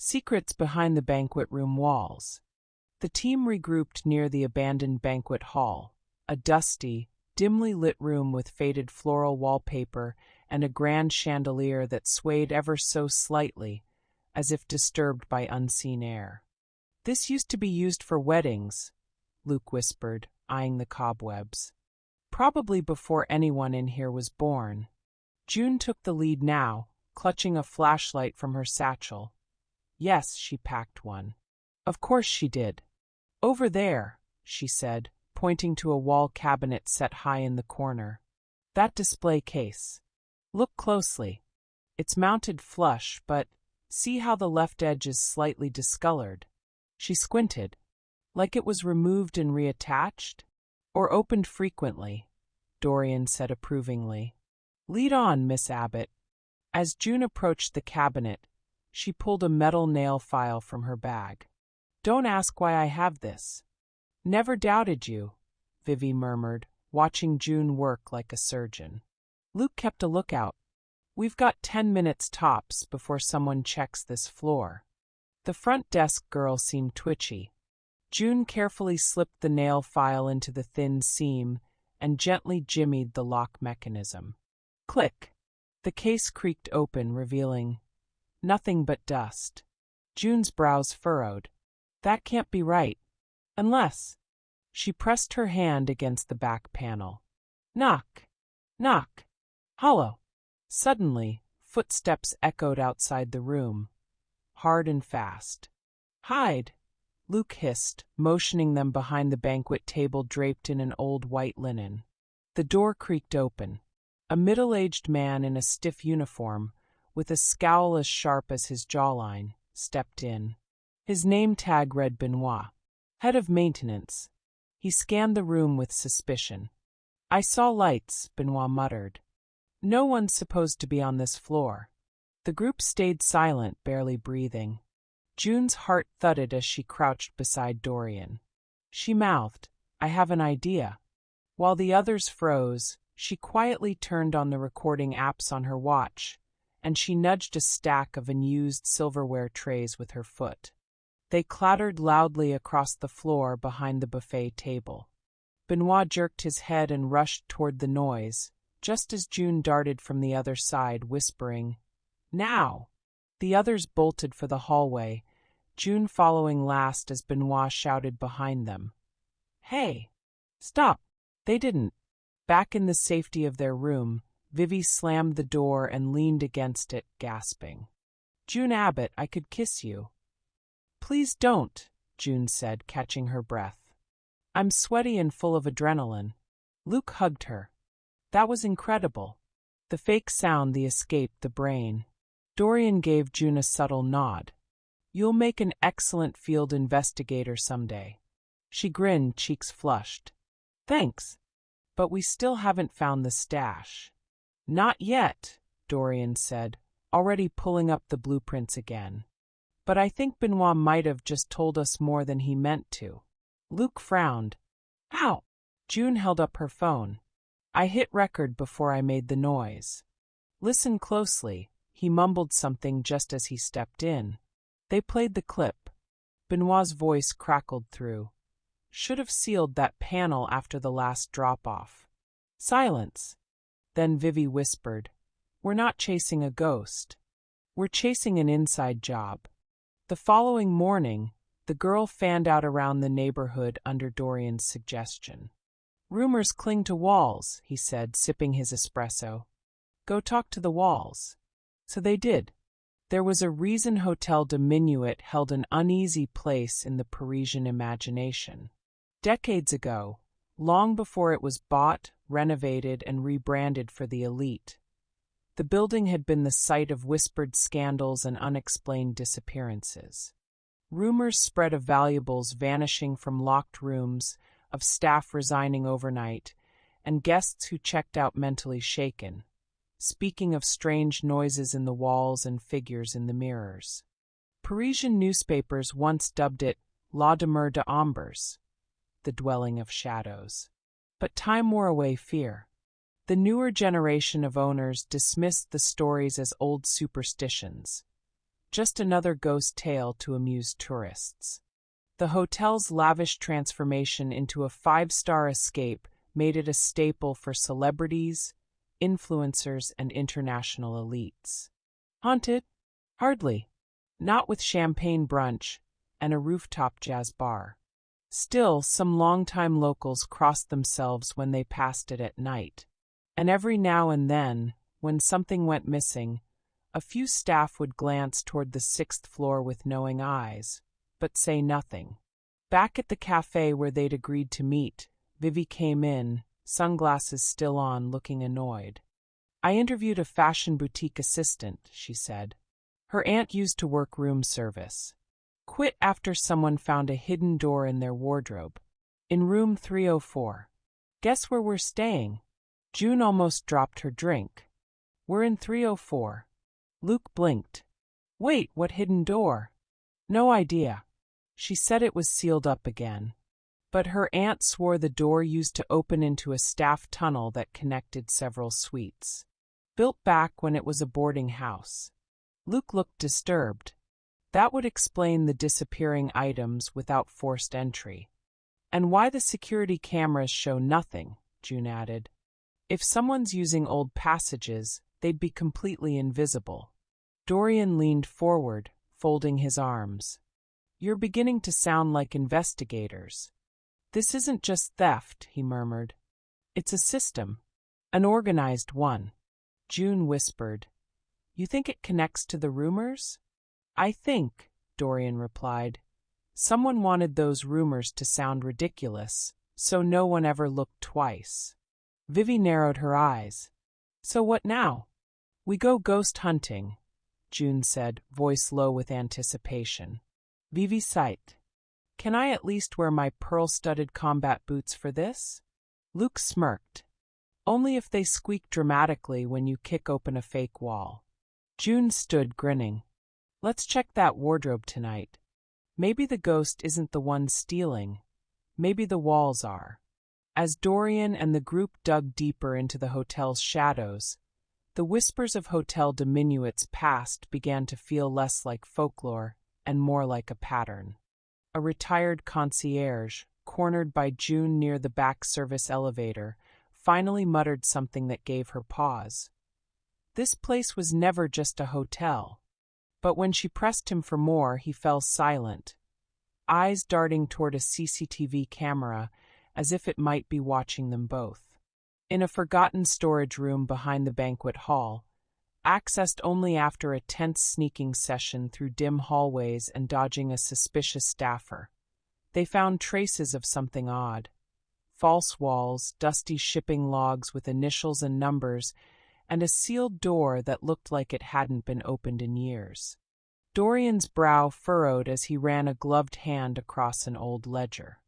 Secrets behind the banquet room walls. The team regrouped near the abandoned banquet hall, a dusty, dimly lit room with faded floral wallpaper and a grand chandelier that swayed ever so slightly, as if disturbed by unseen air. "This used to be used for weddings," Luke whispered, eyeing the cobwebs. "Probably before anyone in here was born." June took the lead now, clutching a flashlight from her satchel. Yes, she packed one. Of course she did. "Over there," she said, pointing to a wall cabinet set high in the corner. "That display case. Look closely. It's mounted flush, but see how the left edge is slightly discolored?" She squinted. "Like it was removed and reattached? Or opened frequently," Dorian said approvingly. "Lead on, Miss Abbott." As June approached the cabinet, she pulled a metal nail file from her bag. "Don't ask why I have this." "Never doubted you," Vivi murmured, watching June work like a surgeon. Luke kept a lookout. "We've got 10 minutes tops before someone checks this floor." The front desk girl seemed twitchy. June carefully slipped the nail file into the thin seam and gently jimmied the lock mechanism. Click! The case creaked open, revealing nothing but dust. June's brows furrowed. "That can't be right. Unless—" She pressed her hand against the back panel. Knock! Knock! Hollow! Suddenly, footsteps echoed outside the room, hard and fast. "Hide!" Luke hissed, motioning them behind the banquet table draped in an old white linen. The door creaked open. A middle-aged man in a stiff uniform, with a scowl as sharp as his jawline, stepped in. His name tag read Benoit, head of maintenance. He scanned the room with suspicion. "I saw lights," Benoit muttered. "No one's supposed to be on this floor." The group stayed silent, barely breathing. June's heart thudded as she crouched beside Dorian. She mouthed, "I have an idea." While the others froze, she quietly turned on the recording apps on her watch, and she nudged a stack of unused silverware trays with her foot. They clattered loudly across the floor behind the buffet table. Benoit jerked his head and rushed toward the noise, just as June darted from the other side, whispering, "Now!" The others bolted for the hallway, June following last as Benoit shouted behind them, "Hey! Stop!" They didn't. Back in the safety of their room, Vivi slammed the door and leaned against it, gasping. "June Abbott, I could kiss you." "Please don't," June said, catching her breath. "I'm sweaty and full of adrenaline." Luke hugged her. That was incredible. The fake sound the escaped the brain. Dorian gave June a subtle nod. "You'll make an excellent field investigator someday." She grinned, cheeks flushed. "Thanks. But we still haven't found the stash." "Not yet," Dorian said, already pulling up the blueprints again. "But I think Benoit might have just told us more than he meant to." Luke frowned. "Ow!" June held up her phone. "I hit record before I made the noise." "Listen closely," he mumbled something just as he stepped in. They played the clip. Benoit's voice crackled through. "Should have sealed that panel after the last drop-off." Silence. Then Vivi whispered, "We're not chasing a ghost. We're chasing an inside job." The following morning, the girl fanned out around the neighborhood under Dorian's suggestion. "Rumors cling to walls," he said, sipping his espresso. "Go talk to the walls." So they did. There was a reason Hotel de Minuit held an uneasy place in the Parisian imagination. Decades ago, long before it was bought, renovated, and rebranded for the elite, the building had been the site of whispered scandals and unexplained disappearances. Rumors spread of valuables vanishing from locked rooms, of staff resigning overnight, and guests who checked out mentally shaken, speaking of strange noises in the walls and figures in the mirrors. Parisian newspapers once dubbed it La Demeure d'Ombres, the dwelling of shadows. But time wore away fear. The newer generation of owners dismissed the stories as old superstitions, Just another ghost tale to amuse tourists. The hotel's lavish transformation into a five-star escape made it a staple for celebrities, influencers, and international elites. Haunted? Hardly. Not with champagne brunch and a rooftop jazz bar. Still, some longtime locals crossed themselves when they passed it at night. And every now and then, when something went missing, a few staff would glance toward the 6th floor with knowing eyes, but say nothing. Back at the cafe where they'd agreed to meet, Vivi came in, sunglasses still on, looking annoyed. "I interviewed a fashion boutique assistant," she said. "Her aunt used to work room service. Quit after someone found a hidden door in their wardrobe. In room 304. Guess where we're staying?" June almost dropped her drink. "We're in 304. Luke blinked. "Wait, what hidden door?" "No idea. She said it was sealed up again. But her aunt swore the door used to open into a staff tunnel that connected several suites. Built back when it was a boarding house." Luke looked disturbed. That would explain the disappearing items without forced entry. "And why the security cameras show nothing," June added. "If someone's using old passages, they'd be completely invisible." Dorian leaned forward, folding his arms. "You're beginning to sound like investigators." "This isn't just theft," he murmured. "It's a system. An organized one." June whispered, "You think it connects to the rumors?" "I think," Dorian replied, "someone wanted those rumors to sound ridiculous, so no one ever looked twice." Vivi narrowed her eyes. "So what now?" "We go ghost hunting," June said, voice low with anticipation. Vivi sighed. "Can I at least wear my pearl-studded combat boots for this?" Luke smirked. "Only if they squeak dramatically when you kick open a fake wall." June stood grinning. "Let's check that wardrobe tonight. Maybe the ghost isn't the one stealing. Maybe the walls are." As Dorian and the group dug deeper into the hotel's shadows, the whispers of Hotel Diminuit's past began to feel less like folklore and more like a pattern. A retired concierge, cornered by June near the back service elevator, finally muttered something that gave her pause. This place was never just a hotel. But when she pressed him for more, he fell silent, eyes darting toward a CCTV camera as if it might be watching them both. In a forgotten storage room behind the banquet hall, accessed only after a tense sneaking session through dim hallways and dodging a suspicious staffer, they found traces of something odd. False walls, dusty shipping logs with initials and numbers, and a sealed door that looked like it hadn't been opened in years. Dorian's brow furrowed as he ran a gloved hand across an old ledger.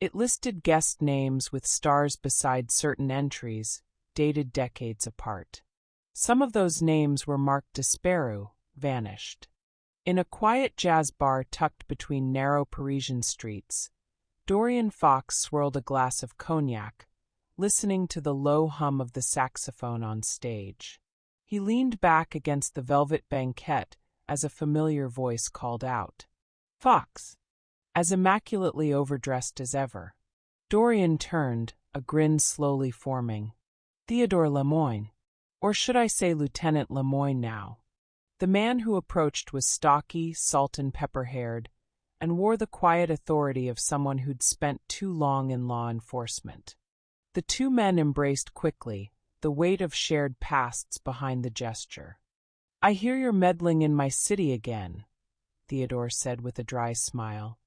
It listed guest names with stars beside certain entries, dated decades apart. Some of those names were marked Desperu, vanished. In a quiet jazz bar tucked between narrow Parisian streets, Dorian Fox swirled a glass of cognac, listening to the low hum of the saxophone on stage. He leaned back against the velvet banquette as a familiar voice called out, "Fox!" as immaculately overdressed as ever. Dorian turned, a grin slowly forming. "Theodore Lemoyne. Or should I say Lieutenant Lemoyne now?" The man who approached was stocky, salt-and-pepper-haired, and wore the quiet authority of someone who'd spent too long in law enforcement. The two men embraced quickly, the weight of shared pasts behind the gesture. "I hear you're meddling in my city again," Theodore said with a dry smile.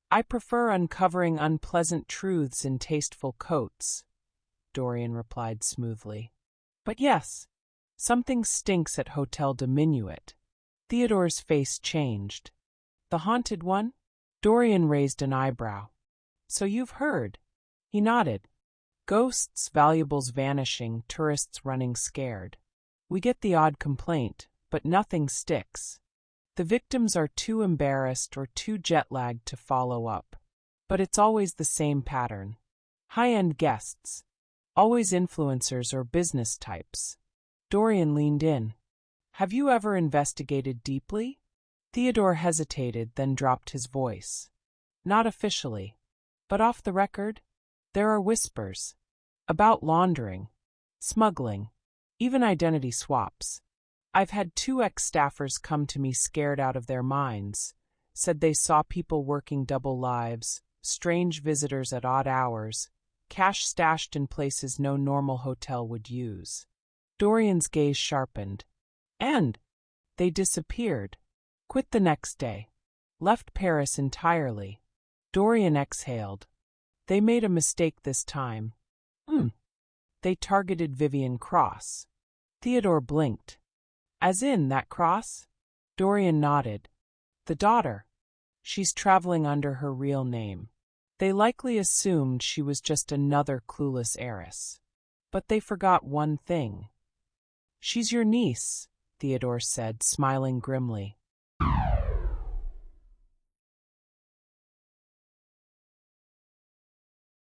"I prefer uncovering unpleasant truths in tasteful coats," Dorian replied smoothly. "But yes, something stinks at Hotel Diminuit." Theodore's face changed. "The haunted one?" Dorian raised an eyebrow. "So you've heard?" He nodded. "Ghosts, valuables vanishing, tourists running scared. We get the odd complaint, but nothing sticks. The victims are too embarrassed or too jet-lagged to follow up. But it's always the same pattern. High-end guests. Always influencers or business types." Dorian leaned in. "Have you ever investigated deeply?" Theodore hesitated, then dropped his voice. Not officially. But off the record, there are whispers. About laundering, smuggling, even identity swaps. I've had 2 ex-staffers come to me scared out of their minds, said they saw people working double lives, strange visitors at odd hours, cash stashed in places no normal hotel would use. Dorian's gaze sharpened. And they disappeared. Quit the next day. Left Paris entirely. Dorian exhaled. They made a mistake this time. They targeted Vivian Cross. Theodore blinked. As in that Cross? Dorian nodded. The daughter. She's traveling under her real name. They likely assumed she was just another clueless heiress. But they forgot one thing. She's your niece, Theodore said, smiling grimly.